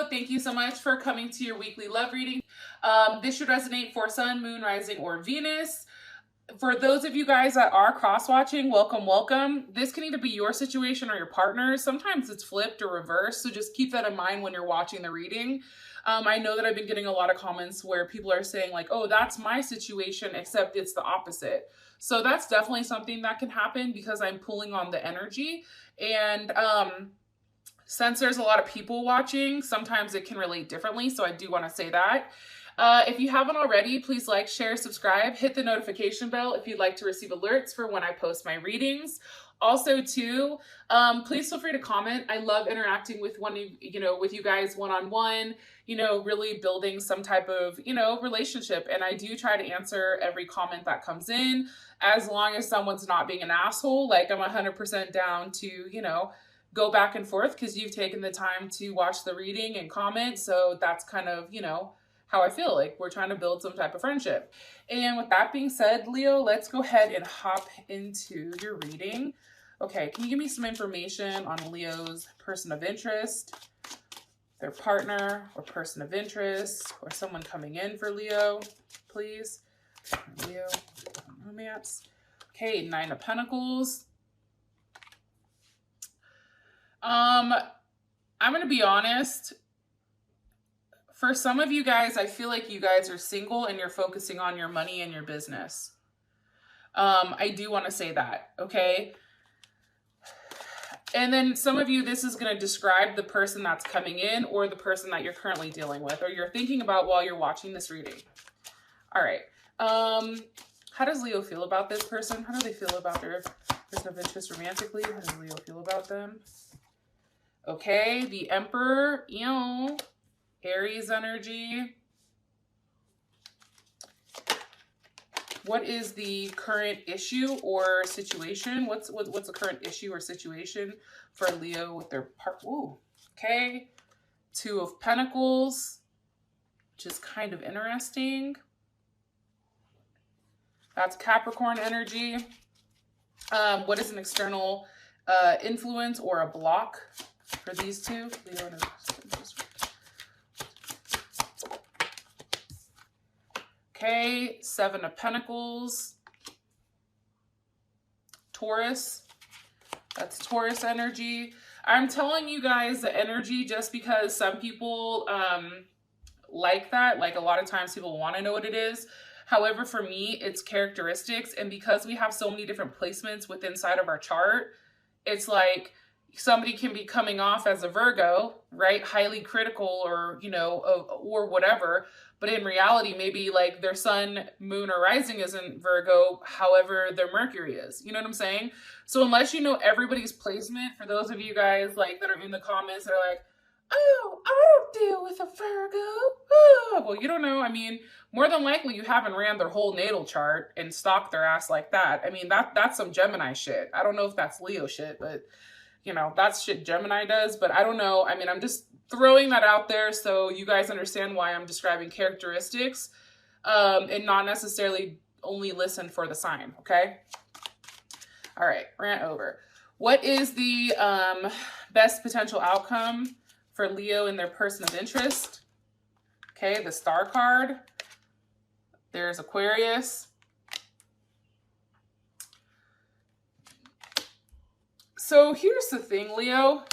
Leo, thank you so much for coming to your weekly love reading. This should resonate for Sun, Moon, Rising, or Venus. For those of you guys that are cross-watching, welcome, welcome. This can either be your situation or your partner's. Sometimes it's flipped or reversed, so just keep that in mind when you're watching the reading. I know that I've been getting a lot of comments where people are saying like, oh, that's my situation, except it's the opposite. So that's definitely something that can happen because I'm pulling on the energy. And since there's a lot of people watching, sometimes it can relate differently. So I do want to say that. If you haven't already, please like, share, subscribe, hit the notification bell if you'd like to receive alerts for when I post my readings. Also, too, please feel free to comment. I love interacting with with you guys one-on-one, really building some type of, relationship. And I do try to answer every comment that comes in, as long as someone's not being an asshole. Like, I'm 100% down to, go back and forth because you've taken the time to watch the reading and comment. So that's kind of, how I feel like we're trying to build some type of friendship. And with that being said, Leo, let's go ahead and hop into your reading. Okay, can you give me some information on Leo's person of interest, their partner or person of interest, or someone coming in for Leo, please? Leo, romance. Okay, 9 of Pentacles. I'm going to be honest. For some of you guys, I feel like you guys are single and you're focusing on your money and your business. I do want to say that, okay? And then some of you, this is going to describe the person that's coming in or the person that you're currently dealing with or you're thinking about while you're watching this reading. All right. How does Leo feel about this person? How do they feel about their person of interest romantically? How does Leo feel about them? Okay, the Emperor, Aries energy. What is the current issue or situation? What's the current issue or situation for Leo with their part? Ooh, okay. 2 of Pentacles, which is kind of interesting. That's Capricorn energy. What is an external influence or a block for these two? Leo and okay, 7 of Pentacles. Taurus. That's Taurus energy. I'm telling you guys the energy just because some people like that. Like, a lot of times people want to know what it is. However, for me, it's characteristics. And because we have so many different placements within inside of our chart, it's like somebody can be coming off as a Virgo, right? Highly critical or, or whatever. But in reality, maybe like their sun, moon, or rising isn't Virgo, however their Mercury is. You know what I'm saying? So unless you know everybody's placement, for those of you guys like that are in the comments that are like, oh, I don't deal with a Virgo. Oh. Well, you don't know. I mean, more than likely you haven't ran their whole natal chart and stalked their ass like that. I mean, that's some Gemini shit. I don't know if that's Leo shit, but that's shit Gemini does. But I don't know. I mean, I'm just throwing that out there so you guys understand why I'm describing characteristics and not necessarily only listen for the sign, okay? All right, rant over. What is the best potential outcome for Leo and their person of interest? Okay, the Star card. There's Aquarius. So here's the thing, Leo.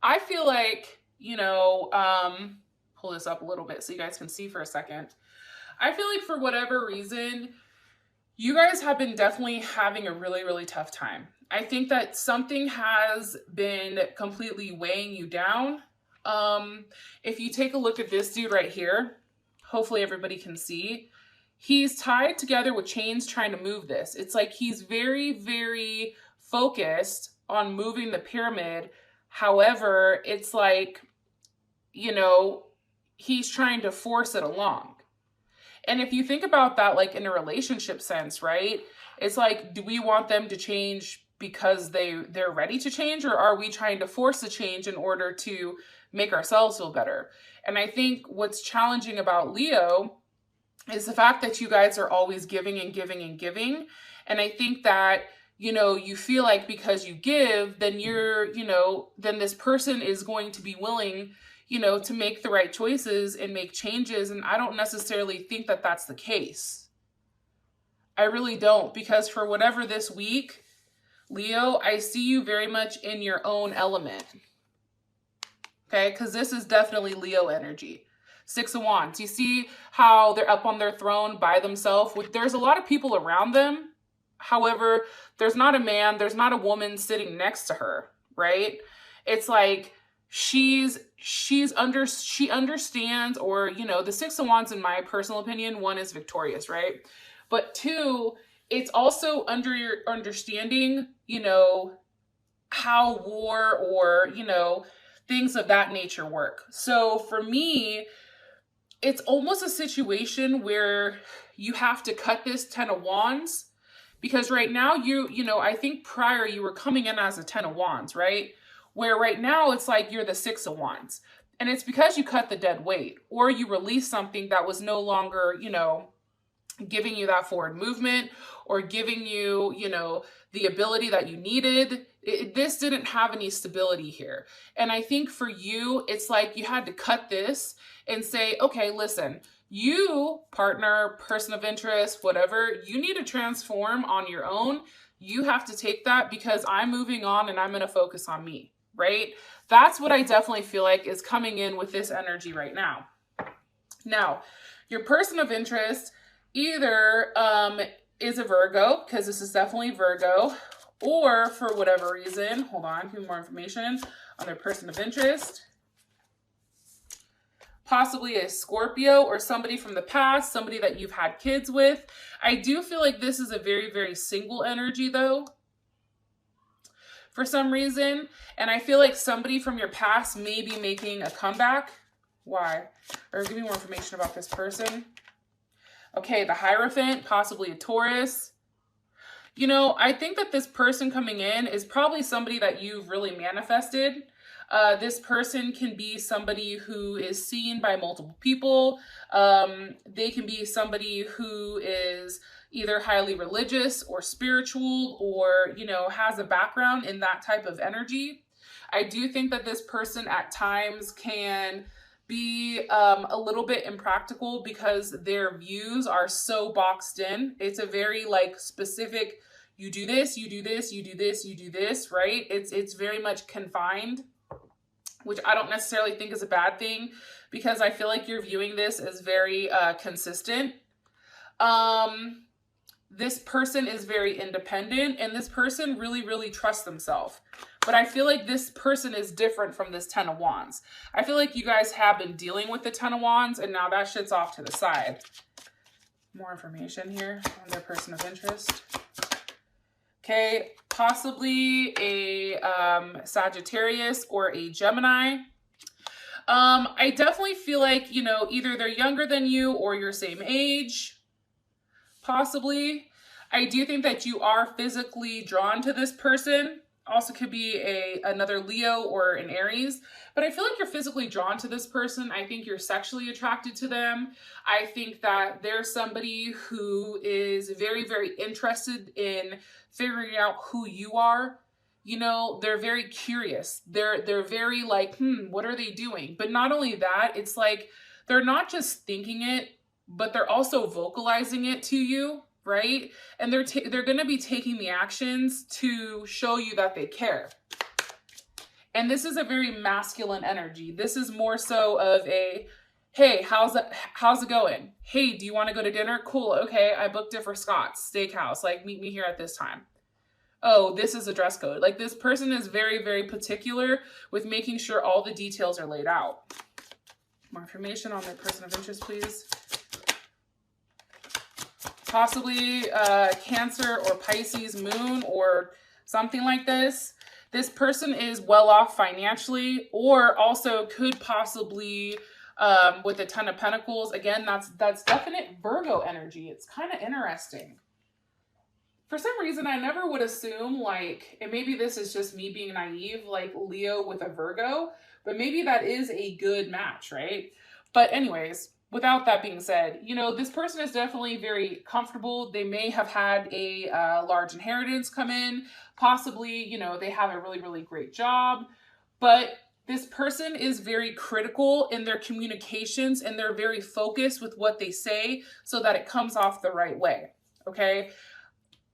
I feel like, pull this up a little bit so you guys can see for a second. I feel like for whatever reason, you guys have been definitely having a really, really tough time. I think that something has been completely weighing you down. If you take a look at this dude right here, hopefully everybody can see, he's tied together with chains trying to move this. It's like he's very, very focused on moving the pyramid. However, it's like, he's trying to force it along. And if you think about that, like in a relationship sense, right? It's like, do we want them to change because they're ready to change, or are we trying to force the change in order to make ourselves feel better? And I think what's challenging about Leo is the fact that you guys are always giving and giving and giving. And I think that, you know, you feel like because you give, then you're, you know, then this person is going to be willing, you know, to make the right choices and make changes. And I don't necessarily think that that's the case. I really don't, because for whatever this week, Leo, I see you very much in your own element. Okay, because this is definitely Leo energy. Six of Wands. You see how they're up on their throne by themselves? There's a lot of people around them. However, there's not a man, there's not a woman sitting next to her, right? It's like she understands, or, you know, the Six of Wands, in my personal opinion, one is victorious, right? But two, it's also under your understanding, you know, how war or, you know, things of that nature work. So for me, it's almost a situation where you have to cut this Ten of Wands, because right now you know, I think prior you were coming in as a Ten of Wands, right? Where right now it's like you're the Six of Wands. And it's because you cut the dead weight, or you released something that was no longer, you know, giving you that forward movement, or giving you, you know, the ability that you needed. This didn't have any stability here. And I think for you, it's like you had to cut this and say, okay, listen, you, partner, person of interest, whatever, you need to transform on your own. You have to take that, because I'm moving on and I'm going to focus on me, right? That's what I definitely feel like is coming in with this energy right now. Now, your person of interest either is a Virgo, because this is definitely Virgo, or for whatever reason, hold on, give me more information on their person of interest. Possibly a Scorpio, or somebody from the past, somebody that you've had kids with. I do feel like this is a very, very single energy though, for some reason. And I feel like somebody from your past may be making a comeback. Why? Or give me more information about this person. Okay, the Hierophant, possibly a Taurus. You know, I think that this person coming in is probably somebody that you've really manifested. This person can be somebody who is seen by multiple people. They can be somebody who is either highly religious or spiritual, or, you know, has a background in that type of energy. I do think that this person at times can be a little bit impractical, because their views are so boxed in. It's a very like specific, you do this, you do this, you do this, you do this, right? It's very much confined, which I don't necessarily think is a bad thing, because I feel like you're viewing this as very consistent. This person is very independent, and this person really, really trusts themselves. But I feel like this person is different from this Ten of Wands. I feel like you guys have been dealing with the Ten of Wands, and now that shit's off to the side. More information here on their person of interest. Okay, possibly a Sagittarius or a Gemini. I definitely feel like, you know, either they're younger than you or your same age. Possibly. I do think that you are physically drawn to this person. Also could be another Leo or an Aries, but I feel like you're physically drawn to this person. I think you're sexually attracted to them. I think that they're somebody who is very, very interested in figuring out who you are. You know, they're very curious. They're very like, what are they doing? But not only that, it's like they're not just thinking it, but they're also vocalizing it to you, right? And they're going to be taking the actions to show you that they care. And this is a very masculine energy. This is more so of a, hey, how's it going? Hey, do you want to go to dinner? Cool. Okay, I booked it for Scott's Steakhouse. Like, meet me here at this time. Oh, this is a dress code. Like, this person is very, very particular with making sure all the details are laid out. More information on their person of interest, please. Possibly Cancer or Pisces moon or something like this. This person is well off financially, or also could possibly, with the Ten of Pentacles, again, that's definite Virgo energy. It's kind of interesting. For some reason, I never would assume, like, and maybe this is just me being naive, like Leo with a Virgo, but maybe that is a good match, right? But anyways, without that being said, you know, this person is definitely very comfortable. They may have had a large inheritance come in. Possibly, you know, they have a really, really great job. But this person is very critical in their communications, and they're very focused with what they say so that it comes off the right way. Okay.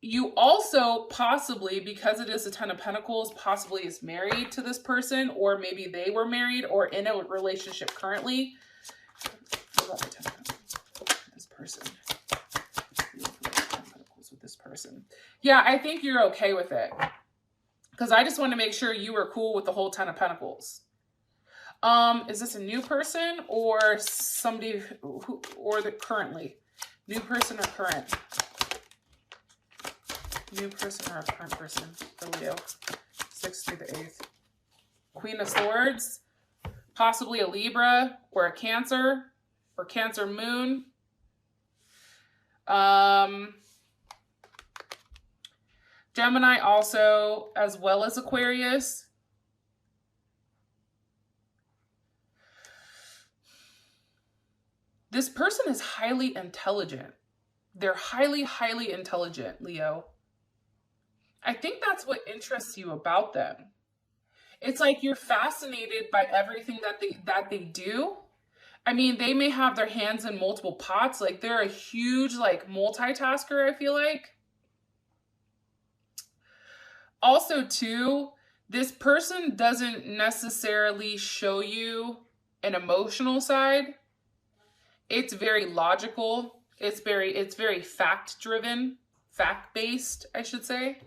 You also possibly, because it is a 10 of Pentacles, possibly is married to this person, or maybe they were married or in a relationship currently. This person. With this person. Yeah, I think you're okay with it. Because I just want to make sure you were cool with the whole 10 of Pentacles. Is this a new person or somebody who, or the currently? New person or current? New person or a current person for Leo. 6th through the 8th. Queen of Swords. Possibly a Libra or a Cancer or Cancer moon. Gemini also, as well as Aquarius. This person is highly intelligent. They're highly, highly intelligent, Leo. I think that's what interests you about them. It's like you're fascinated by everything that they do. I mean, they may have their hands in multiple pots. Like, they're a huge, like, multitasker, I feel like. Also, too, this person doesn't necessarily show you an emotional side. It's very logical. It's very fact-driven, fact-based, I should say.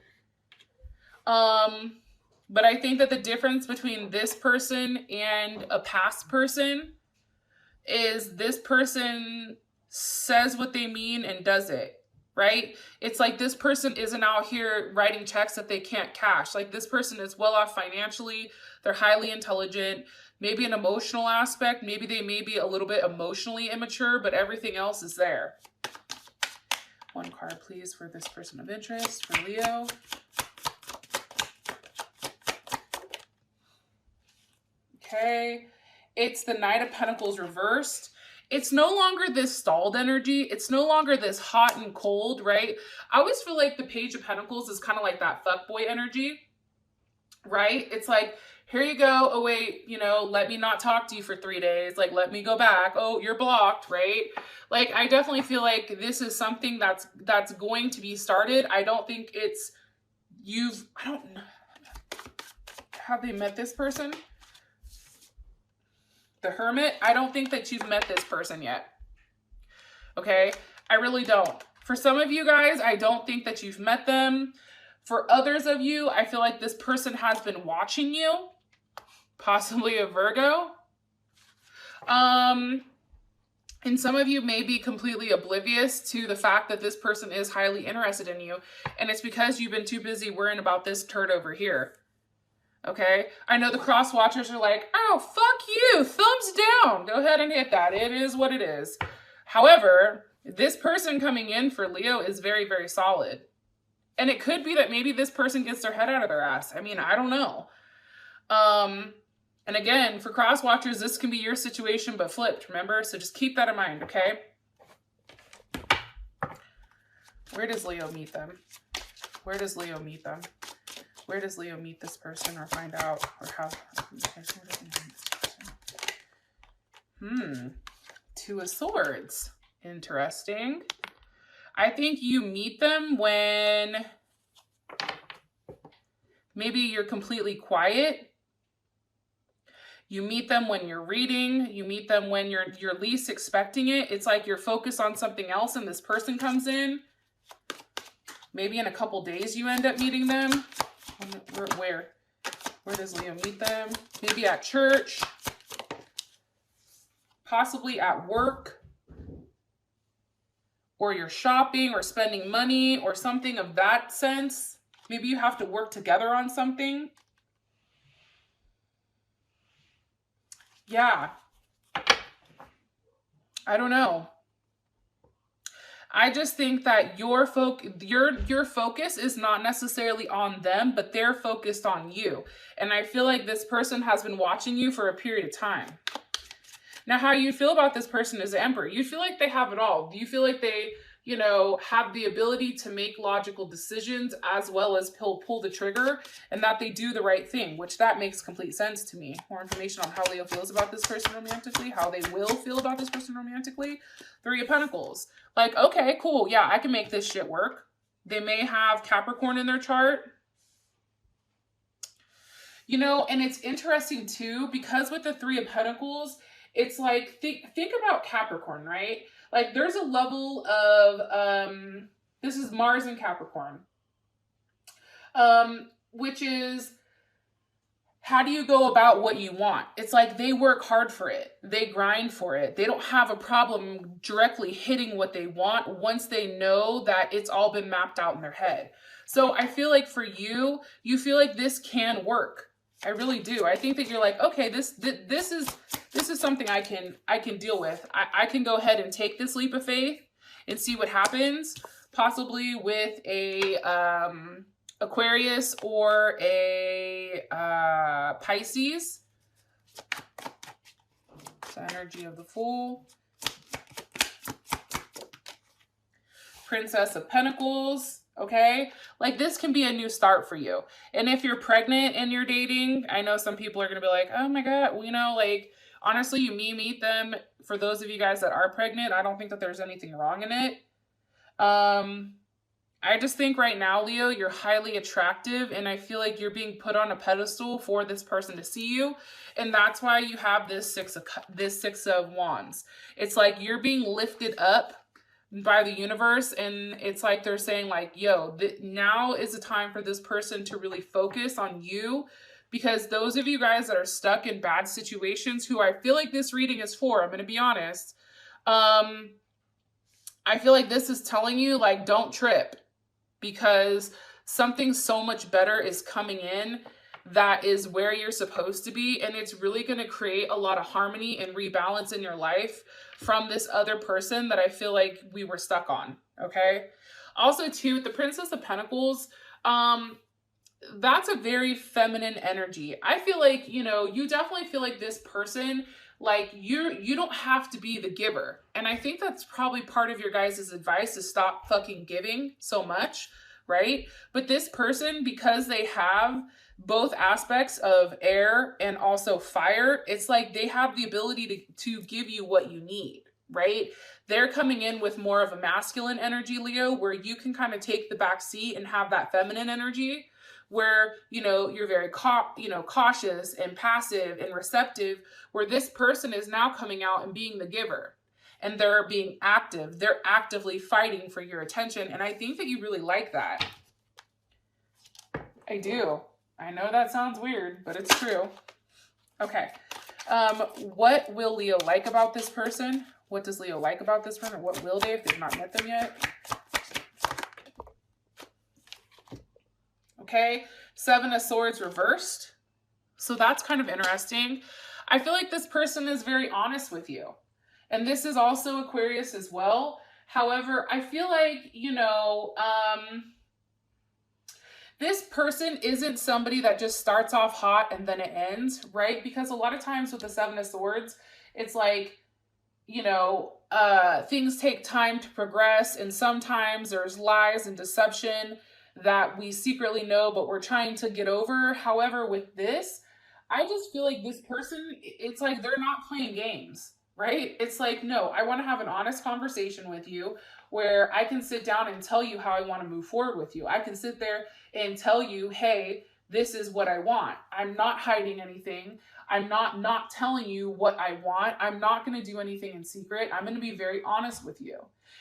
But I think that the difference between this person and a past person is this person says what they mean and does it. Right? It's like this person isn't out here writing checks that they can't cash. Like, this person is well off financially. They're highly intelligent. Maybe an emotional aspect. Maybe they may be a little bit emotionally immature, but everything else is there. One card, please, for this person of interest, for Leo. Okay. It's the Knight of Pentacles reversed. It's no longer this stalled energy. It's no longer this hot and cold, right? I always feel like the Page of Pentacles is kind of like that fuckboy energy, right? It's like, here you go. Oh, wait, you know, let me not talk to you for 3 days. Like, let me go back. Oh, you're blocked, right? Like, I definitely feel like this is something that's going to be started. I don't think it's, I don't know. Have they met this person? The Hermit, I don't think that you've met this person yet. Okay? I really don't. For some of you guys, I don't think that you've met them. For others of you, I feel like this person has been watching you. Possibly a Virgo. And some of you may be completely oblivious to the fact that this person is highly interested in you. And it's because you've been too busy worrying about this turd over here. Okay, I know the cross watchers are like, oh, fuck you, thumbs down. Go ahead and hit that. It is what it is. However, this person coming in for Leo is very, very solid. And it could be that maybe this person gets their head out of their ass. I mean, I don't know. And again, for cross watchers, this can be your situation, but flipped, remember? So just keep that in mind, okay? Where does Leo meet them? Where does Leo meet them? Where does Leo meet this person or find out or how? Two of Swords. Interesting. I think you meet them when maybe you're completely quiet. You meet them when you're reading. You meet them when you're least expecting it. It's like you're focused on something else and this person comes in. Maybe in a couple days you end up meeting them. Where does Leo meet them? Maybe at church, possibly at work, or you're shopping or spending money or something of that sense. Maybe you have to work together on something. Yeah. I don't know. I just think that your focus is not necessarily on them, but they're focused on you. And I feel like this person has been watching you for a period of time. Now, how you feel about this person is the Emperor. You feel like they have it all. Do you feel like they, you know, have the ability to make logical decisions as well as pull the trigger, and that they do the right thing, which that makes complete sense to me. More information on how Leo feels about this person romantically, how they will feel about this person romantically. Three of Pentacles. Like, okay, cool. Yeah, I can make this shit work. They may have Capricorn in their chart. You know, and it's interesting too, because with the Three of Pentacles, it's like, think about Capricorn, right? Like there's a level of, this is Mars in Capricorn, which is, how do you go about what you want? It's like they work hard for it. They grind for it. They don't have a problem directly hitting what they want once they know that it's all been mapped out in their head. So I feel like for you, you feel like this can work. I really do. I think that you're like, okay, this is something I can deal with. I can go ahead and take this leap of faith and see what happens, possibly with a Aquarius or a Pisces. So energy of the Fool. Princess of Pentacles. Okay, like this can be a new start for you. And if you're pregnant and you're dating, I know some people are gonna be like, oh my god, you know, like honestly, you meet them. For those of you guys that are pregnant, I don't think that there's anything wrong in it. I just think right now, Leo, you're highly attractive, and I feel like you're being put on a pedestal for this person to see you, and that's why you have this Six of Wands. It's like you're being lifted up by the universe, and it's like they're saying like, yo, now is the time for this person to really focus on you, because those of you guys that are stuck in bad situations, who I feel like this reading is for, I'm going to be honest, I feel like this is telling you like, don't trip, because something so much better is coming in that is where you're supposed to be, and it's really going to create a lot of harmony and rebalance in your life from this other person that I feel like we were stuck on. Okay. Also too, with the Princess of Pentacles, that's a very feminine energy. I feel like, you know, you definitely feel like this person, like you don't have to be the giver. And I think that's probably part of your guys' advice, to stop fucking giving so much, right? But this person, because they have both aspects of air and also fire, it's like they have the ability to give you what you need, right? They're coming in with more of a masculine energy, Leo, where you can kind of take the back seat and have that feminine energy, where, you know, you're very cautious and passive and receptive, where this person is now coming out and being the giver, and they're being active. They're actively fighting for your attention, and I think that you really like that. I do. I know that sounds weird, but it's true. Okay. What will Leo like about this person? What does Leo like about this person? What will they if they've not met them yet? Okay. Seven of Swords reversed. So that's kind of interesting. I feel like this person is very honest with you. And this is also Aquarius as well. However, I feel like, you know, this person isn't somebody that just starts off hot and then it ends, right? Because a lot of times with the Seven of Swords, it's like, you know, things take time to progress, and sometimes there's lies and deception that we secretly know, but we're trying to get over. However, with this, I just feel like this person, it's like they're not playing games, right? It's like, no, I want to have an honest conversation with you where I can sit down and tell you how I want to move forward with you. I can sit there and tell you, hey, this is what I want. I'm not hiding anything. I'm not telling you what I want. I'm not going to do anything in secret. I'm going to be very honest with you.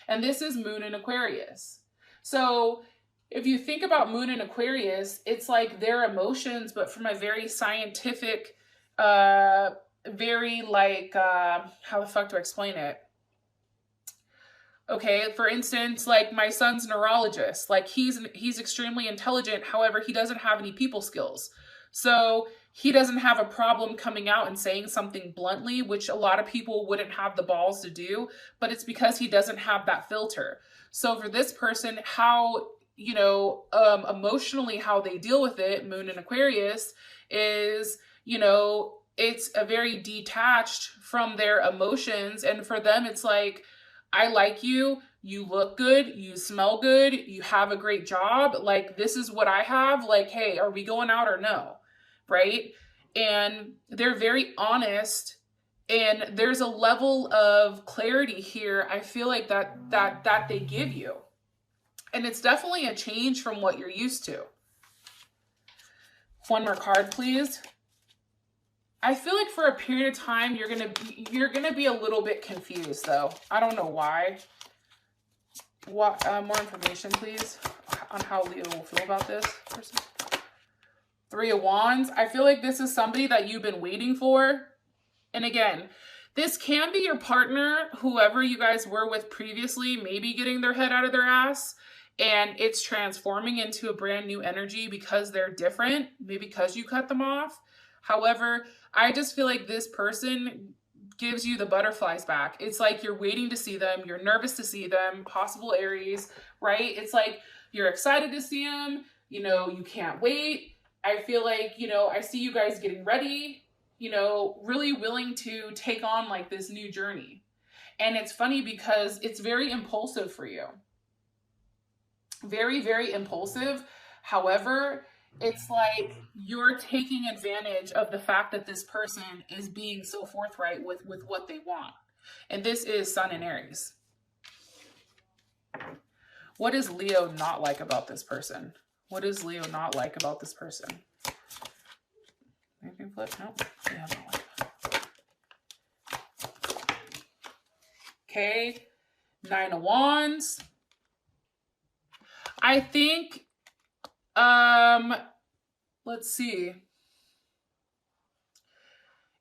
And this is Moon in Aquarius. So if you think about Moon in Aquarius, it's like their emotions, but from a very scientific, very like, how the fuck do I explain it? Okay, for instance, like my son's neurologist, like he's extremely intelligent. However, he doesn't have any people skills. So he doesn't have a problem coming out and saying something bluntly, which a lot of people wouldn't have the balls to do, but it's because he doesn't have that filter. So for this person, how, you know, emotionally, how they deal with it, Moon in Aquarius, is, you know, it's a very detached from their emotions. And for them, it's like, I like you, you look good, you smell good, you have a great job. Like, this is what I have. Like, hey, are we going out or no? Right? And they're very honest. And there's a level of clarity here, I feel like that they give you. And it's definitely a change from what you're used to. One more card, please. I feel like for a period of time, you're gonna be a little bit confused, though. I don't know why. What more information, please, on how Leo will feel about this person? 3 of Wands. I feel like this is somebody that you've been waiting for. And again, this can be your partner, whoever you guys were with previously, maybe getting their head out of their ass, and it's transforming into a brand new energy because they're different, maybe because you cut them off. However, I just feel like this person gives you the butterflies back. It's like you're waiting to see them. You're nervous to see them, possible Aries, right? It's like you're excited to see them. You know, you can't wait. I feel like, you know, I see you guys getting ready, you know, really willing to take on like this new journey. And it's funny because it's very impulsive for you. Very, very impulsive. However, it's like you're taking advantage of the fact that this person is being so forthright with what they want. And this is Sun in Aries. What does Leo not like about this person? What does Leo not like about this person? Anything flip? No. Yeah, I don't like that. Okay. 9 of Wands. I think, let's see.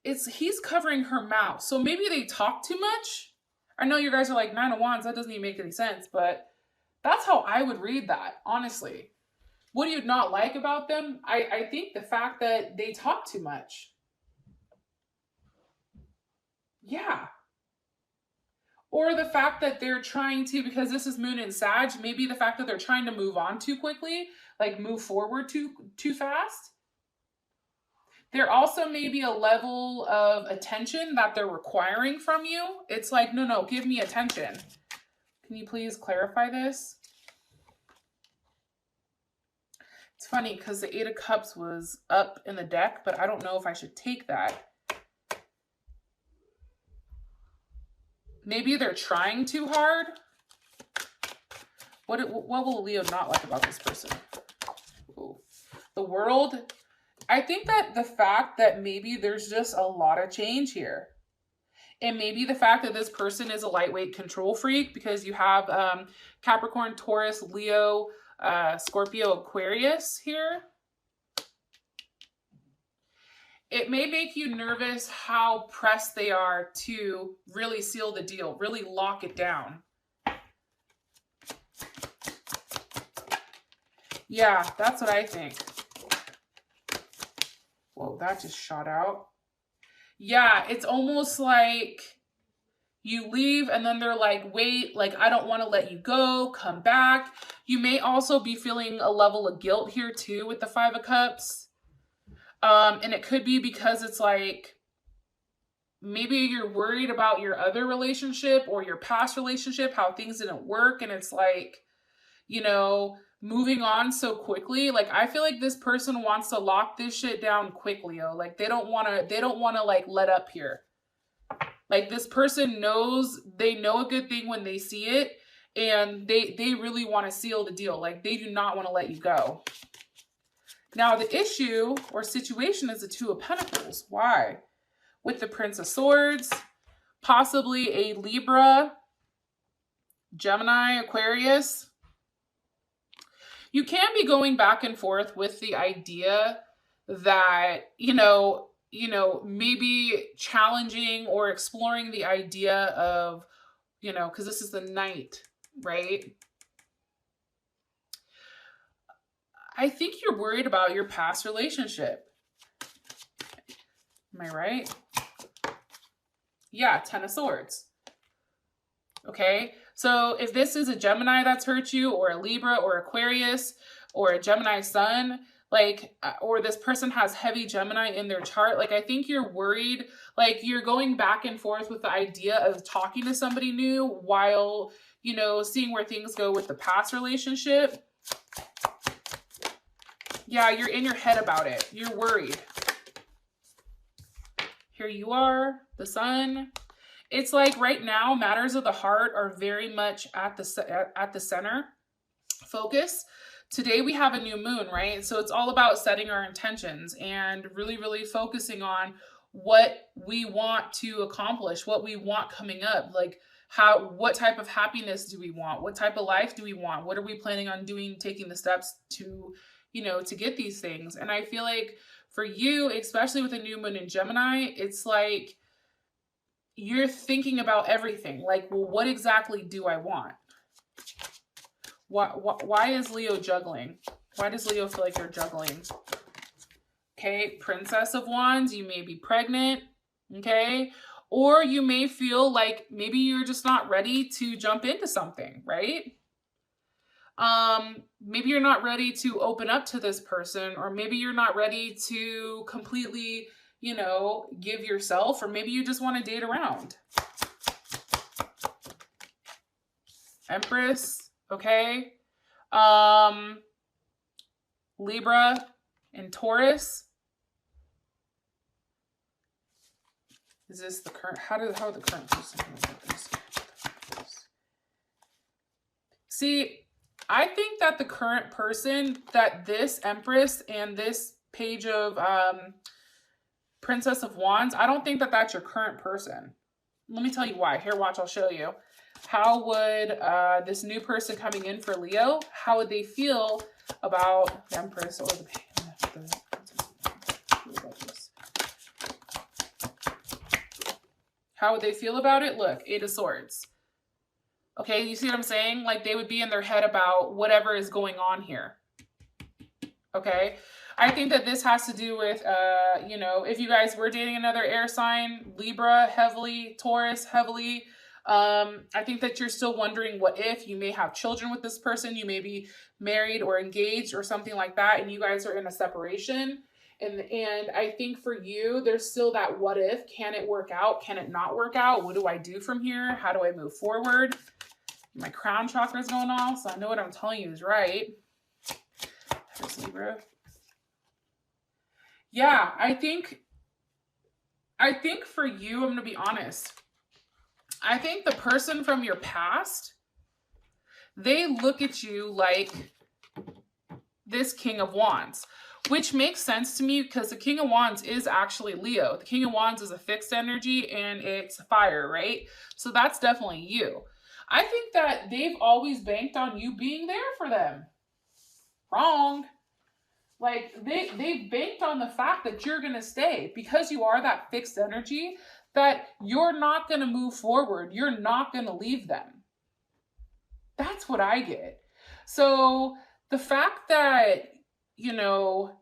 He's covering her mouth. So maybe they talk too much. I know you guys are like 9 of Wands. That doesn't even make any sense, but that's how I would read that, honestly. What do you not like about them? I think the fact that they talk too much. Yeah. Or the fact that they're trying to, because this is Moon in Sag, maybe the fact that they're trying to move on too quickly, like move forward too fast. There also may be a level of attention that they're requiring from you. It's like, no, give me attention. Can you please clarify this? It's funny because the 8 of Cups was up in the deck, but I don't know if I should take that. Maybe they're trying too hard. What will Leo not like about this person? Ooh. The World. I think that the fact that maybe there's just a lot of change here. And maybe the fact that this person is a lightweight control freak, because you have Capricorn, Taurus, Leo, Scorpio, Aquarius here. It may make you nervous how pressed they are to really seal the deal, really lock it down. Yeah, that's what I think. Whoa, that just shot out. Yeah, it's almost like you leave and then they're like, wait, like, I don't want to let you go, come back. You may also be feeling a level of guilt here too with the 5 of Cups. And it could be because it's like, maybe you're worried about your other relationship or your past relationship, how things didn't work. And it's like, you know, moving on so quickly. Like, I feel like this person wants to lock this shit down quickly. Like, they don't want to like let up here. Like, this person knows, they know a good thing when they see it, and they really want to seal the deal. Like, they do not want to let you go. Now, the issue or situation is the 2 of Pentacles. Why? With the Prince of Swords, possibly a Libra, Gemini, Aquarius. You can be going back and forth with the idea that, you know, maybe challenging or exploring the idea of, you know, because this is the Knight, right? I think you're worried about your past relationship. Am I right? Yeah, 10 of Swords. Okay, so if this is a Gemini that's hurt you, or a Libra or Aquarius or a Gemini Sun, like, or this person has heavy Gemini in their chart. Like, I think you're worried, like you're going back and forth with the idea of talking to somebody new while, you know, seeing where things go with the past relationship. Yeah, you're in your head about it. You're worried. Here you are, the Sun. It's like right now, matters of the heart are very much at the center focus. Today we have a new moon, right? So it's all about setting our intentions and really, really focusing on what we want to accomplish, what we want coming up. Like what type of happiness do we want? What type of life do we want? What are we planning on doing, taking the steps to, you know, to get these things? And I feel like for you, especially with a new moon in Gemini, it's like you're thinking about everything. Like, well, what exactly do I want? Why is Leo juggling? Why does Leo feel like you're juggling? Okay, Princess of Wands, you may be pregnant, okay? Or you may feel like maybe you're just not ready to jump into something, right? Maybe you're not ready to open up to this person, or maybe you're not ready to completely, you know, give yourself, or maybe you just want to date around. Empress, okay? Libra and Taurus. Is this the current, how the current person look at this? See, I think that the current person, that this Empress and this page of Princess of Wands, I don't think that that's your current person. Let me tell you why. Here, watch, I'll show you. How would this new person coming in for Leo, how would they feel about the Empress or the how would they feel about it? Look, 8 of Swords. Okay, you see what I'm saying? Like they would be in their head about whatever is going on here. Okay, I think that this has to do with, you know, if you guys were dating another air sign, Libra heavily, Taurus heavily, I think that you're still wondering what if you may have children with this person, you may be married or engaged or something like that, and you guys are in a separation. And I think for you, there's still that what if. Can it work out? Can it not work out? What do I do from here? How do I move forward? My crown chakra is going off, so I know what I'm telling you is right. There's Libra. Yeah, I think for you, I'm going to be honest. I think the person from your past, they look at you like this King of Wands, which makes sense to me because the King of Wands is actually Leo. The King of Wands is a fixed energy and it's fire, right? So that's definitely you. I think that they've always banked on you being there for them. Wrong. Like they've banked on the fact that you're going to stay because you are that fixed energy, that you're not going to move forward. You're not going to leave them. That's what I get. So the fact that, you know,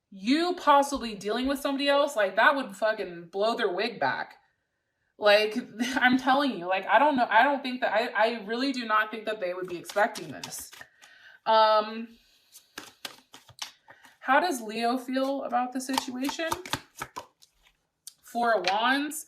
you possibly dealing with somebody else, like that would fucking blow their wig back. Like, I'm telling you, like, I don't know. I don't think that, I really do not think that they would be expecting this. How does Leo feel about the situation? 4 of Wands.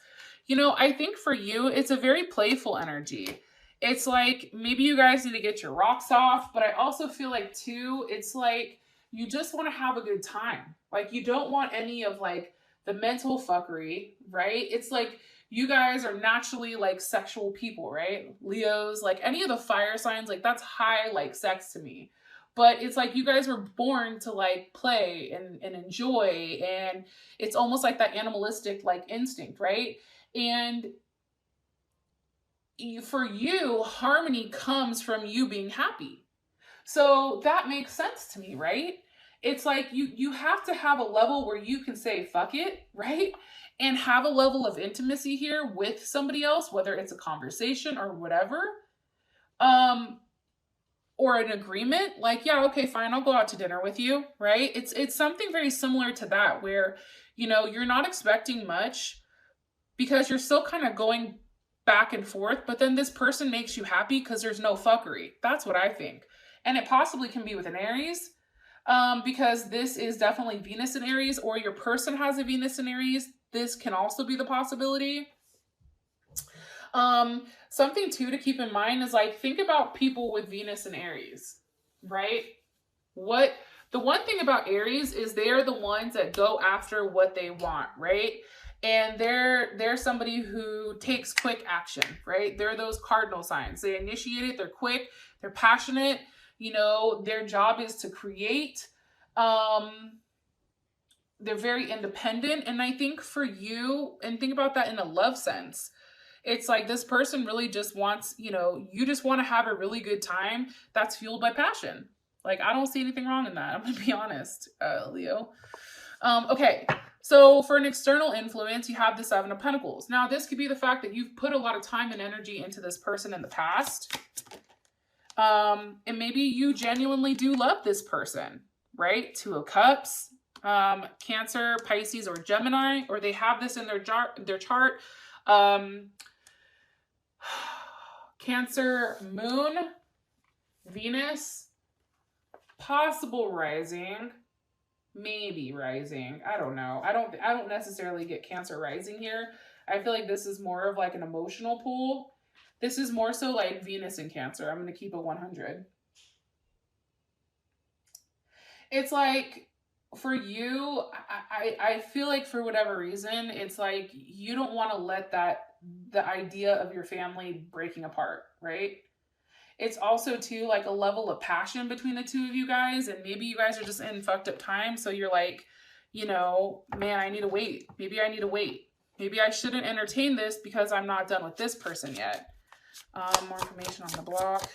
You know, I think for you, it's a very playful energy. It's like, maybe you guys need to get your rocks off, but I also feel like too, it's like, you just want to have a good time. Like, you don't want any of like the mental fuckery, right? It's like, you guys are naturally like sexual people, right? Leos, like any of the fire signs, like that's high like sex to me. But it's like you guys were born to like play and enjoy, and it's almost like that animalistic like instinct, right? And for you, harmony comes from you being happy. So that makes sense to me, right? It's like you have to have a level where you can say fuck it, right? And have a level of intimacy here with somebody else, whether it's a conversation or whatever. Or an agreement, like, yeah, okay, fine, I'll go out to dinner with you, right? It's something very similar to that, where, you know, you're not expecting much because you're still kind of going back and forth, but then this person makes you happy because there's no fuckery. That's what I think. And it possibly can be with an Aries. because this is definitely Venus in Aries, or your person has a Venus in Aries. This can also be the possibility. Something too to keep in mind is like, think about people with Venus in Aries, right? The one thing about Aries is they're the ones that go after what they want, right? And they're somebody who takes quick action, right? They're those cardinal signs. They initiate it, they're quick, they're passionate, you know, their job is to create. They're very independent. And I think for you, and think about that in a love sense, it's like this person really just wants, you know, you just want to have a really good time that's fueled by passion. Like, I don't see anything wrong in that. I'm going to be honest, Leo. Okay. So for an external influence, you have the Seven of Pentacles. Now, this could be the fact that you've put a lot of time and energy into this person in the past. And maybe you genuinely do love this person, right? Two of Cups, Cancer, Pisces, or Gemini, or they have this in their chart. Cancer, Moon, Venus, possible rising, maybe rising. I don't know. I don't necessarily get Cancer rising here. I feel like this is more of like an emotional pull. This is more so like Venus and Cancer. I'm going to keep it 100. It's like, for you, I feel like for whatever reason, it's like you don't want to let the idea of your family breaking apart, right? It's also too like a level of passion between the two of you guys, and maybe you guys are just in fucked up time, so you're like, you know, man, I need to wait. Maybe I need to wait. Maybe I shouldn't entertain this because I'm not done with this person yet. More information on the block.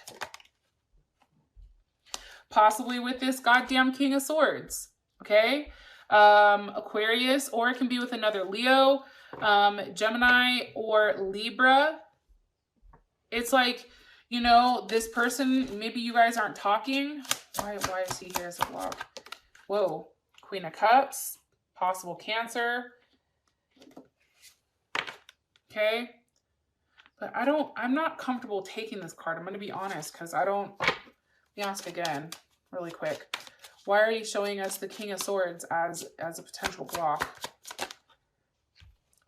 Possibly with this goddamn King of Swords. Okay, Aquarius, or it can be with another Leo, Gemini, or Libra. It's like, you know, this person, maybe you guys aren't talking. Why is he here as a block? Whoa, Queen of Cups, possible Cancer. Okay, but I'm not comfortable taking this card. I'm going to be honest, because let me ask again, really quick. Why are you showing us the King of Swords as a potential block?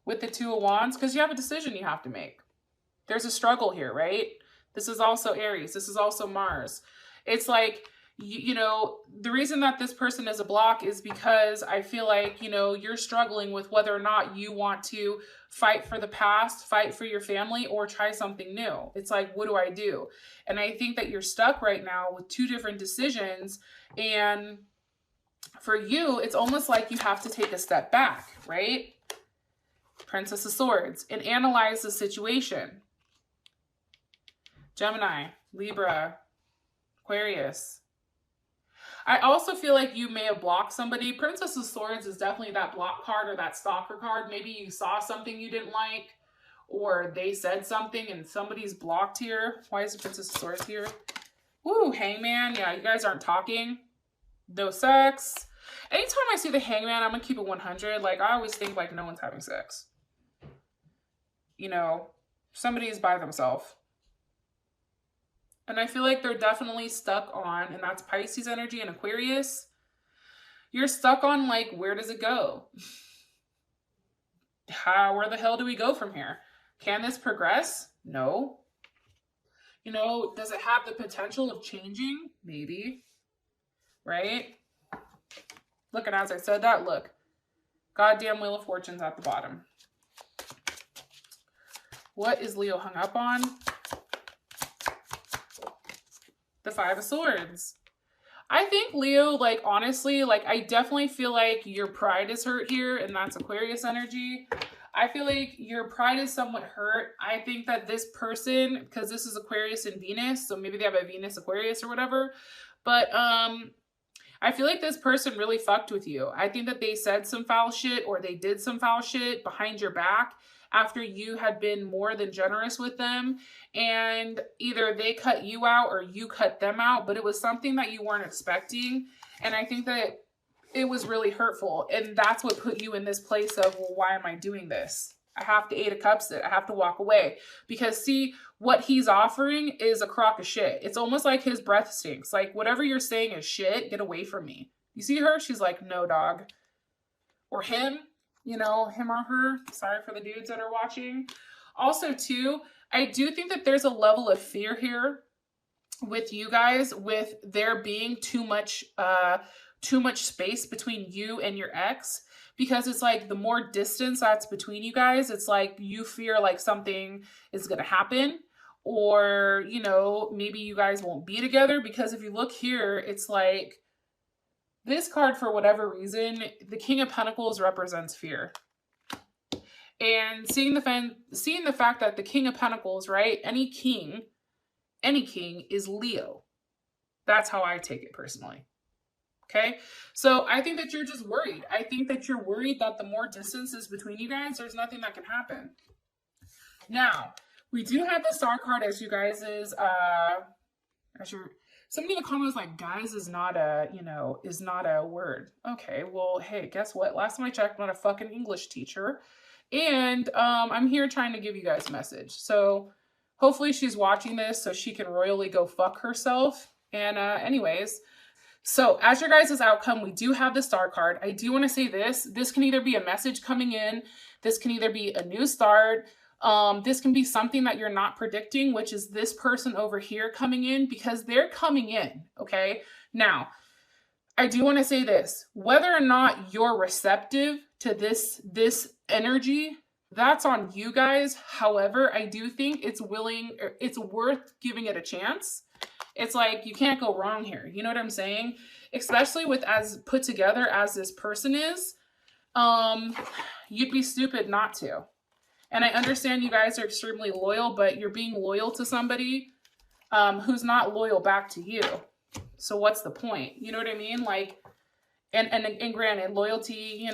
With the Two of Wands, because you have a decision you have to make. There's a struggle here, right? This is also Aries. This is also Mars. It's like, you know, the reason that this person is a block is because I feel like, you know, you're struggling with whether or not you want to fight for the past, fight for your family, or try something new. It's like, what do I do? And I think that you're stuck right now with two different decisions. And for you, it's almost like you have to take a step back, right? Princess of Swords, and analyze the situation. Gemini, Libra, Aquarius. I also feel like you may have blocked somebody. Princess of Swords is definitely that block card or that stalker card. Maybe you saw something you didn't like, or they said something and somebody's blocked here. Why is the Princess of Swords here? Woo, Hangman. Yeah, you guys aren't talking. No sex. Anytime I see the Hangman, I'm going to keep it 100. Like, I always think like no one's having sex. You know, somebody's by themselves. And I feel like they're definitely stuck on, and that's Pisces energy and Aquarius. You're stuck on, like, where does it go? Where the hell do we go from here? Can this progress? No. You know, does it have the potential of changing? Maybe. Right? Look, and as I said that, look. Goddamn Wheel of Fortune's at the bottom. What is Leo hung up on? The Five of Swords. I think Leo, like, honestly, like, I definitely feel like your pride is hurt here, and that's Aquarius energy. I feel like your pride is somewhat hurt. I think that this person, because this is Aquarius and Venus, so maybe they have a Venus Aquarius or whatever, but I feel like this person really fucked with you. I think that they said some foul shit, or they did some foul shit behind your back after you had been more than generous with them, and either they cut you out or you cut them out, but it was something that you weren't expecting. And I think that it was really hurtful, and that's what put you in this place of, well, why am I doing this? I have to 8 of Cups it. I have to walk away. Because see, what he's offering is a crock of shit. It's almost like his breath stinks. Like, whatever you're saying is shit. Get away from me. You see her? She's like, no, dog. Or him, him or her. Sorry for the dudes that are watching. Also, too, I do think that there's a level of fear here with you guys, with there being too much space between you and your ex, because it's like the more distance that's between you guys, it's like you fear like something is going to happen, or, maybe you guys won't be together. Because if you look here, it's like this card, for whatever reason, the King of Pentacles represents fear. And seeing the fact that the King of Pentacles, right? Any king is Leo. That's how I take it personally. Okay? So I think that you're just worried. I think that you're worried that the more distance is between you guys, there's nothing that can happen. Now, we do have the Star card as you guys is, somebody in the comments like, guys is not a word. Okay, well, hey, guess what? Last time I checked, I'm not a fucking English teacher. And I'm here trying to give you guys a message. So hopefully she's watching this so she can royally go fuck herself. And anyways, so as your guys' outcome, we do have the Star card. I do want to say this. This can either be a message coming in. This can either be a new start. This can be something that you're not predicting, which is this person over here coming in, because they're coming in, okay? Now, I do want to say this. Whether or not you're receptive to this energy, that's on you guys. However, I do think it's worth giving it a chance. It's like, you can't go wrong here. You know what I'm saying? Especially with as put together as this person is, you'd be stupid not to. And I understand you guys are extremely loyal, but you're being loyal to somebody who's not loyal back to you. So what's the point? You know what I mean? Like, and granted, loyalty,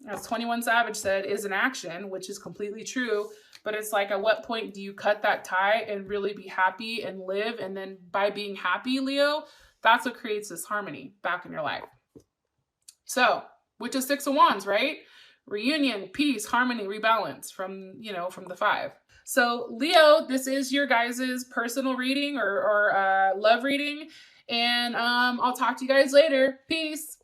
as 21 Savage said, is an action, which is completely true. But it's like, at what point do you cut that tie and really be happy and live? And then by being happy, Leo, that's what creates this harmony back in your life. So, which is 6 of Wands, right? Reunion, peace, harmony, rebalance from the 5. So Leo, this is your guys' personal reading or love reading. And I'll talk to you guys later. Peace.